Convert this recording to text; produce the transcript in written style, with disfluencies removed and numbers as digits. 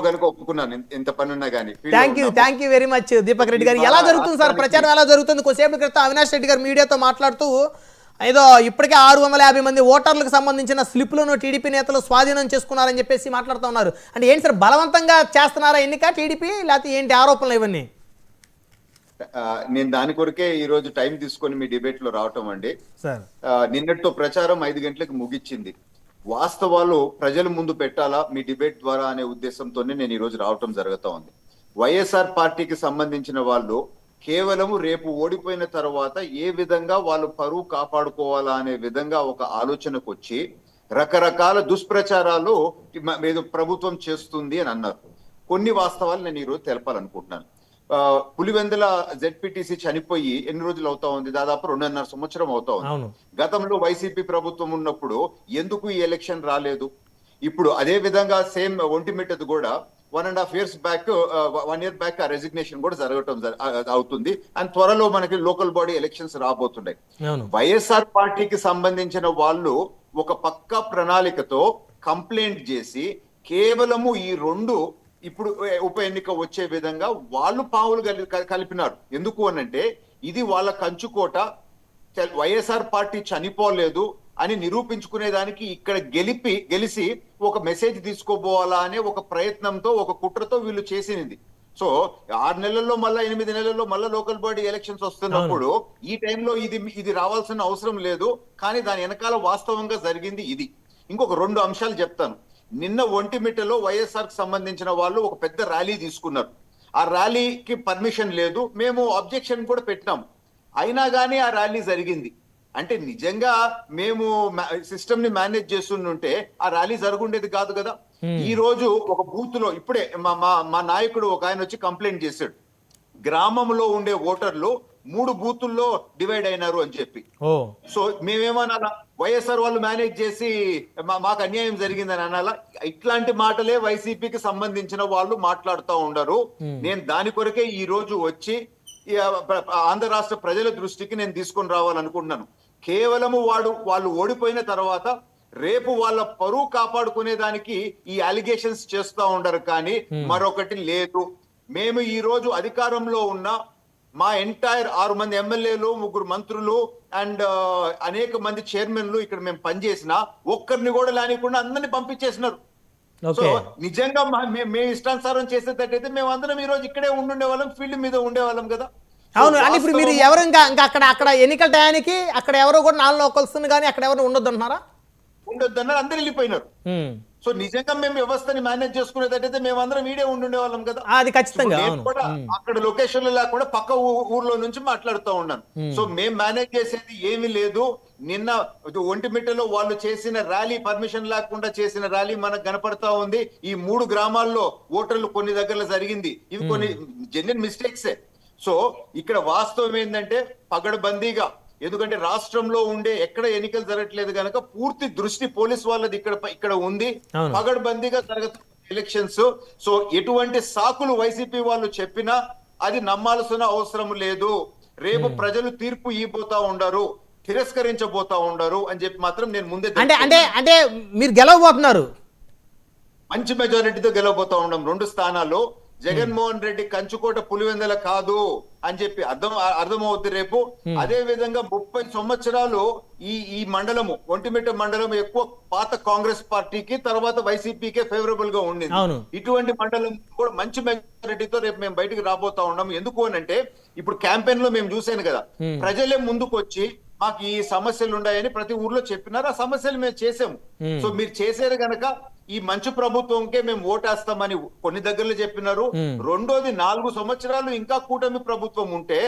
గనుక ఒప్పుకున్నాను ఎంత పని ఉన్నా కానీ. Thank you very much Deepak Reddy గారు. ఎలా జరుగుతుంది సార్ ప్రచారం, ఎలా జరుగుతుంది? కొద్దిసేపు క్రితం అవినాష్ రెడ్డి గారు మీడియాతో మాట్లాడుతూ ఏదో ఇప్పటికే 650 మంది ఓటర్లకు సంబంధించిన స్లిప్లను టీడీపీ నేతలు స్వాధీనం చేసుకున్నారని చెప్పేసి మాట్లాడుతూ ఉన్నారు. అంటే ఏంటి సార్, బలవంతంగా చేస్తున్నారా ఎన్నిక టీడీపీ, లేకపోతే ఏంటి ఆరోపణలు ఇవన్నీ? నేను దాని కొరకే ఈ రోజు టైం తీసుకొని మీ డిబేట్ లో రావటం అండి. సార్ నిన్నటితో ప్రచారం 5 గంటలకు ముగిచ్చింది. వాస్తవాలు ప్రజల ముందు పెట్టాలా మీ డిబేట్ ద్వారా అనే ఉద్దేశంతోనే నేను ఈ రోజు రావటం జరుగుతూ ఉంది. వైఎస్ఆర్ పార్టీకి సంబంధించిన వాళ్ళు కేవలము రేపు ఓడిపోయిన తర్వాత ఏ విధంగా వాళ్ళు పరువు కాపాడుకోవాలా అనే విధంగా ఒక ఆలోచనకు వచ్చి రకరకాల దుష్ప్రచారాలు ఏదో ప్రభుత్వం చేస్తుంది అని అన్నారు. కొన్ని వాస్తవాలు నేను ఈ రోజు తెలపాలనుకుంటున్నాను. పులివెందుల జెడ్పీటీసీ చనిపోయి ఎన్ని రోజులు అవుతా ఉంది? దాదాపు 2.5 సంవత్సరం అవుతా ఉంది. గతంలో వైసీపీ ప్రభుత్వం ఉన్నప్పుడు ఎందుకు ఈ ఎలక్షన్ రాలేదు? ఇప్పుడు అదే విధంగా సేమ్ ఒంటిమిట్టది కూడా 1.5 years బ్యాక్, 1 year బ్యాక్ ఆ రెసిగ్నేషన్ కూడా జరగటం అవుతుంది. అండ్ త్వరలో మనకి లోకల్ బాడీ ఎలక్షన్స్ రాబోతున్నాయి. వైఎస్ఆర్ పార్టీకి సంబంధించిన వాళ్ళు ఒక పక్కా ప్రణాళికతో కంప్లైంట్ చేసి కేవలము ఈ 2 ఇప్పుడు ఉప ఎన్నిక వచ్చే విధంగా వాళ్ళు పావులు కలిపినారు. ఎందుకు అనంటే ఇది వాళ్ళ కంచుకోట, వైఎస్ఆర్ పార్టీ చనిపోలేదు అని నిరూపించుకునేదానికి ఇక్కడ గెలిచి ఒక మెసేజ్ తీసుకోబోవాలా అనే ఒక ప్రయత్నంతో, ఒక కుట్రతో వీళ్ళు చేసినది. సో 6 నెలల్లో మళ్ళా 8 నెలల్లో మళ్ళా లోకల్ బాడీ ఎలక్షన్స్ వస్తున్నప్పుడు ఈ టైంలో ఇది రావాల్సిన అవసరం లేదు. కానీ దాని వెనకాల వాస్తవంగా జరిగింది ఇది. ఇంకొక 2 అంశాలు చెప్తాను. నిన్న ఒంటిమిట్టలో వైఎస్ఆర్ కి సంబంధించిన వాళ్ళు ఒక పెద్ద ర్యాలీ తీసుకున్నారు. ఆ ర్యాలీకి పర్మిషన్ లేదు, మేము అబ్జెక్షన్ కూడా పెట్టినాం. అయినా కానీ ఆ ర్యాలీ జరిగింది. అంటే నిజంగా మేము సిస్టమ్ ని మేనేజ్ చేస్తుంటే ఆ ర్యాలీ జరుగుండేది కాదు కదా. ఈ రోజు ఒక బూత్ లో ఇప్పుడే మా నాయకుడు ఒక ఆయన వచ్చి కంప్లైంట్ చేశాడు, గ్రామంలో ఉండే ఓటర్లు 3 బూతుల్లో డివైడ్ అయినారు అని చెప్పి. సో మేమేమన్నా వైఎస్ఆర్ వాళ్ళు మేనేజ్ చేసి మాకు అన్యాయం జరిగిందని అనాలా? ఇట్లాంటి మాటలే వైసీపీకి సంబంధించిన వాళ్ళు మాట్లాడుతూ ఉండరు. నేను దాని కొరకే ఈ రోజు వచ్చి ఆంధ్ర రాష్ట్ర ప్రజల దృష్టికి నేను తీసుకొని రావాలనుకుంటున్నాను. కేవలము వాళ్ళు ఓడిపోయిన తర్వాత రేపు వాళ్ళ పరువు కాపాడుకునే దానికి ఈ అలిగేషన్స్ చేస్తూ ఉండరు, కానీ మరొకటి లేదు. మేము ఈ రోజు అధికారంలో ఉన్న మా ఎంటైర్ 6 మంది ఎమ్మెల్యేలు, 3 మంత్రులు అండ్ అనేక మంది చైర్మన్లు ఇక్కడ మేము పనిచేసిన ఒక్కరిని కూడా లేనికుండా అందరినీ పంపించేసినారు. సో నిజంగా మేము ఇష్టానుసారం చేసేటట్టయితే మేము అందరం ఈ రోజు ఇక్కడే ఉండే వాళ్ళం, ఫీల్డ్ మీద ఉండేవాళ్ళం కదా. అవును. అని ఇప్పుడు మీరు ఎవరు ఇంకా అక్కడ ఎన్నికల టయానికి అక్కడ ఎవరో కూడా 4 లోకల్స్ కానీ అక్కడ ఎవరు ఉండొద్దు అంటున్నారా? ఉండొద్దు అన్నారు, అందరు వెళ్ళిపోయినారు. సో నిజంగా మేము వ్యవస్థని మేనేజ్ చేసుకునేటట్టయితే మేము అందరం వీడే ఉండే వాళ్ళం కదా. అది ఖచ్చితంగా. కూడా అక్కడ లొకేషన్ లేకుండా పక్క ఊర్లో నుంచి మాట్లాడుతూ ఉన్నాను. సో మేము మేనేజ్ చేసేది ఏమీ లేదు. నిన్న ఒంటిమిట్టలో వాళ్ళు చేసిన ర్యాలీ, పర్మిషన్ లేకుండా చేసిన ర్యాలీ మనకు కనపడతా ఉంది. ఈ 3 గ్రామాల్లో ఓటర్లు కొన్ని దగ్గరలో జరిగింది. ఇవి కొన్ని జెన్యున్ మిస్టేక్సే. సో ఇక్కడ వాస్తవం ఏంటంటే పగడబందీగా, ఎందుకంటే రాష్ట్రంలో ఉండే ఎక్కడ ఎన్నికలు జరగట్లేదు కనుక పూర్తి దృష్టి పోలీస్ వాళ్ళది ఇక్కడ ఉంది. పగడ్బందీగా జరుగుతున్న ఎలక్షన్స్. సో ఎటువంటి సాకులు వైసీపీ వాళ్ళు చెప్పినా అది నమ్మాల్సిన అవసరం లేదు. రేపు ప్రజలు తీర్పు ఇవ్వబోతా ఉండరు, తిరస్కరించబోతా ఉండరు అని చెప్పి మాత్రం నేను ముందే అంటే మీరు గెలవబోతున్నారు, మంచి మెజారిటీతో గెలవబోతా ఉన్నాం. 2 స్థానాలు. జగన్మోహన్ రెడ్డి కంచుకోట పులివెందుల కాదు అని చెప్పి అర్థమవుద్ది రేపు. అదే విధంగా 30 సంవత్సరాలు ఈ మండలము, ఒంటిమిట్ట మండలం ఎక్కువ పాత కాంగ్రెస్ పార్టీకి, తర్వాత వైసీపీకే ఫేవరబుల్ గా ఉండింది. ఇటువంటి మండలం కూడా మంచి మెజారిటీతో రేపు మేము బయటకు రాబోతా ఉన్నాం. ఎందుకు అనంటే ఇప్పుడు క్యాంపెయిన్ లో మేము చూసాను కదా, ప్రజలే ముందుకు వచ్చి మాకు ఈ సమస్యలు ఉన్నాయని ప్రతి ఊర్లో చెప్పినారు. ఆ సమస్యలు మేము చేసాము. సో మీరు చేసేది గనక ఈ మంచి ప్రభుత్వంకే మేము ఓటేస్తామని కొన్ని దగ్గరలో చెప్పినారు. రెండోది 4 సంవత్సరాలు ఇంకా కూటమి ప్రభుత్వం ఉంటే